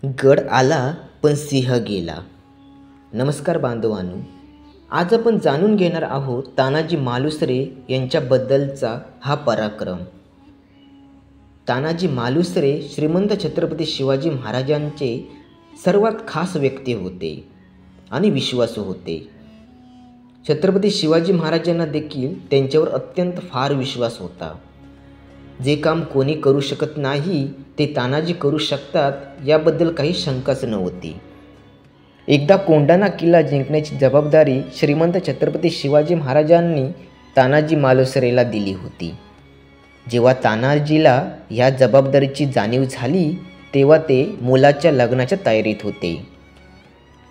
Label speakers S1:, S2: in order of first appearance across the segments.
S1: गड आला पण सिंह गेला. नमस्कार बांधवांनो, आज आपण जाणून घेणार आहोत तानाजी मालुसरे यांच्याबद्दलचा हा पराक्रम. तानाजी मालुसरे श्रीमंत छत्रपती शिवाजी महाराजांचे सर्वात खास व्यक्ती होते आणि विश्वासू होते. छत्रपती शिवाजी महाराजांना देखील त्यांच्यावर अत्यंत फार विश्वास होता. जे काम कोणी करू शकत नाही ते तानाजी करू शकतात याबद्दल काही शंकाच नव्हती. एकदा कोंढाणा किल्ला जिंकण्याची जबाबदारी श्रीमंत छत्रपती शिवाजी महाराजांनी तानाजी मालुसरेला दिली होती. जेव्हा तानाजीला या जबाबदारीची जाणीव झाली तेव्हा ते मुलाच्या लग्नाच्या तयारीत होते.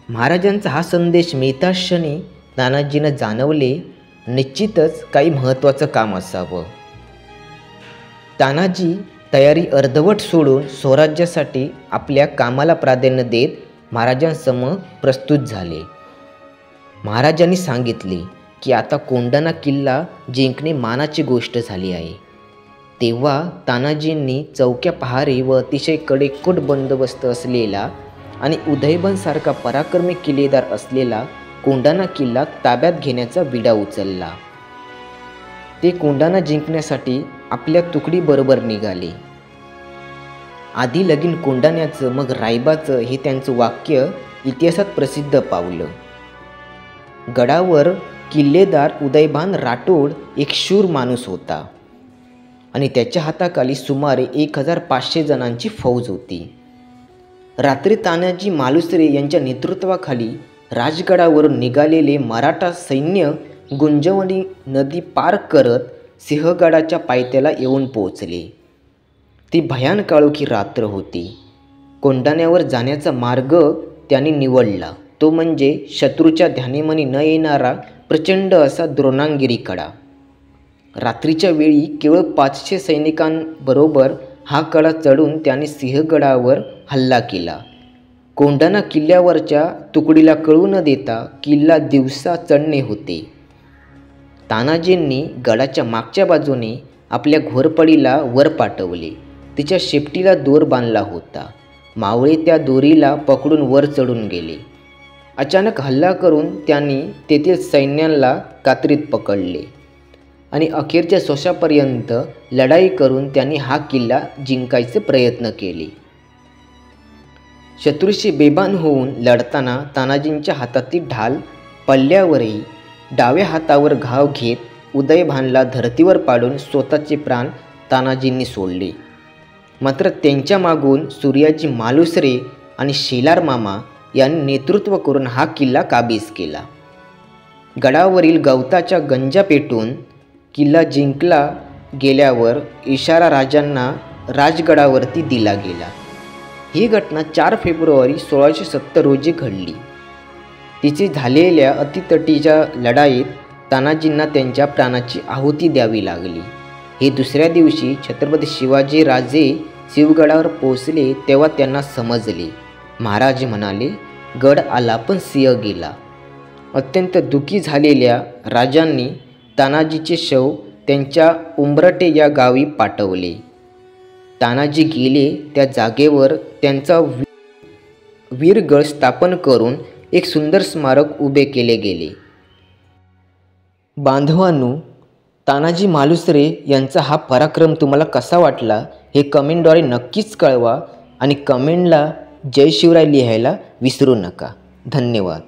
S1: महाराजांचा हा संदेश मिळताच क्षणी तानाजीनं जाणवले निश्चितच काही महत्त्वाचं काम असावं. तानाजी तयारी अर्धवट सोडून स्वराज्यासाठी आपल्या कामाला प्राधान्य देत महाराजांसमोर प्रस्तुत झाले. महाराजांनी सांगितले की आता कोंढाणा किल्ला जिंकणे मानाची गोष्ट झाली आहे. तेव्हा तानाजींनी चौक्या पहारे व अतिशय कडेकोट बंदोबस्त असलेला आणि उदयभनसारखा पराक्रमी किल्लेदार असलेला कोंढाणा किल्ला ताब्यात घेण्याचा विडा उचलला. ते कोंढाणा जिंकण्यासाठी आपल्या तुकडीबरोबर निघाले. आधी लगीन कोंढाण्याचं मग रायबाचं हे त्यांचं वाक्य इतिहासात प्रसिद्ध पावलं. गडावर किल्लेदार उदयभान राठोड एक शूर माणूस होता आणि त्याच्या हाताखाली सुमारे 1500 जणांची फौज होती. रात्री तानाजी मालुसरे यांच्या नेतृत्वाखाली राजगडावरून निघालेले मराठा सैन्य गुंजवणी नदी पार करत सिंहगडाच्या पायथ्याला येऊन पोहोचले. ती भयान काळोखी रात्र होती. कोंढाण्यावर जाण्याचा मार्ग त्यांनी निवडला तो म्हणजे शत्रूच्या ध्यानीमनी न येणारा प्रचंड असा द्रोणांगिरी कडा. रात्रीच्या वेळी केवळ 500 सैनिकांबरोबर हा कडा चढून त्यांनी सिंहगडावर हल्ला केला. कोंढाणा किल्ल्यावरच्या तुकडीला कळू न देता किल्ला दिवसा चढणे होते. तानाजींनी गडाच्या मागच्या बाजूने आपल्या घोरपडीला वर पाठवले. तिच्या शेपटीला दोर बांधला होता. मावळे त्या दोरीला पकडून वर चढून गेले. अचानक हल्ला करून त्यांनी तेथील सैन्याला कात्रीत पकडले आणि अखेरच्या श्वासापर्यंत लढाई करून त्यांनी हा किल्ला जिंकायचे प्रयत्न केले. शत्रूशी बेभान होऊन लढताना तानाजींच्या हातातील ढाल पडल्यावरही डाव्या हातावर घाव घेत उदयभानला धर्तीवर पाडून स्वतःचे प्राण तानाजींनी सोडले. मात्र त्यांच्या मागून सूर्याजी मालुसरे आणि शेलार मामा यांनी नेतृत्व करून हा किल्ला काबीज केला. गडावरील गवताच्या गंजा पेटून किल्ला जिंकला गेल्यावर इशारा राजांना राजगडावरती दिला गेला. ही घटना 4 फेब्रुवारी 1670 रोजी घडली. तिची झालेल्या अतितटीच्या लढाईत तानाजींना त्यांच्या प्राणाची आहुती द्यावी लागली. हे दुसऱ्या दिवशी छत्रपती शिवाजी राजे शिवगडावर पोहोचले तेव्हा त्यांना समजले. महाराज म्हणाले, गड आला पण सिंह गेला. अत्यंत दुःखी झालेल्या राजांनी तानाजीचे शव त्यांच्या उंबरटे या गावी पाठवले. तानाजी गेले त्या जागेवर त्यांचा वीरगड स्थापन करून एक सुंदर स्मारक उभे केले गेले. बांधवांनो, तानाजी मालुसरे यांचा हा पराक्रम तुम्हाला कसा वाटला हे कमेंटद्वारे नक्कीच कळवा आणि कमेंटला जय शिवराय लिहायला विसरू नका. धन्यवाद.